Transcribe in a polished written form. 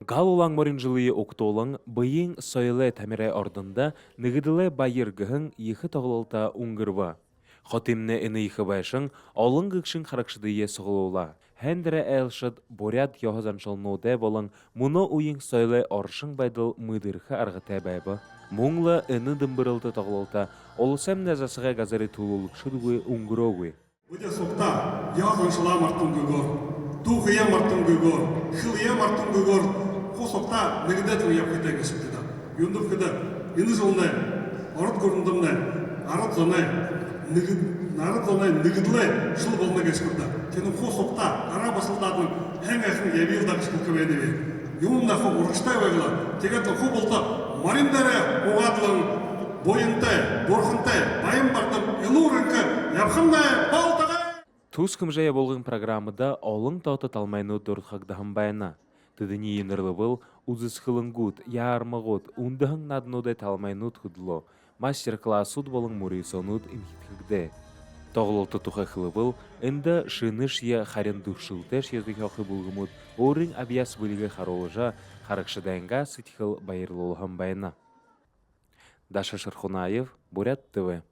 Галулаң морин жылые октолың бұйын сойлы тәмірі ордында нігіділі байыр гіхін ехі тоғылылта ұңғырва. Хотимне іні ехі байшың олың гікшін қарақшыдые сұғылула. Хәндірі әлшыд борят йохазаншылнуде болың мұны ұйын сойлы оршың байдыл мұдырхы арғытай бәйбі. Мұңлы іні дымбырылты тоғылылта олысам нәзасыға газары тулылық шыдуы ұңғыровы. Bude sokta yağınşıla martın gugor, tuğya martın gugor, hılya martın gugor, o sokta negdet mi yapıda geçipti da. Yunduk kıda, yeni zonay, orad göründümne, arad zonay, narad zonay negidle şıl bolna geçipti da. Kendi o sokta ara basıldadın hem yakın yeviyilda geçipti kıvaydı. Yununda o uğraştay veğla, teget o bolta marindere oğadlığın boyuntay, borxuntay, bayım bartın, ilurынкы, yapxындай, балтағай! Тускым жая болғын программада олың тауты талмайны дұртхагдағын байына. Тыдыни енірлі был ұзысқылынгут, ярмағут, ұндығын надынудай талмайнут хыдло. Мастер-классуд болың мұрисонут инхитхігде. Тоғылылты тұхақылы был, үнді шыныш е харендушылтеш езді хақы бұлғымыд, орын абияс бөлігі қаролыжа, қарықшыдайынға сытхыл байырлылығын байына. Даша Шерхунаев, Бурят ТВ.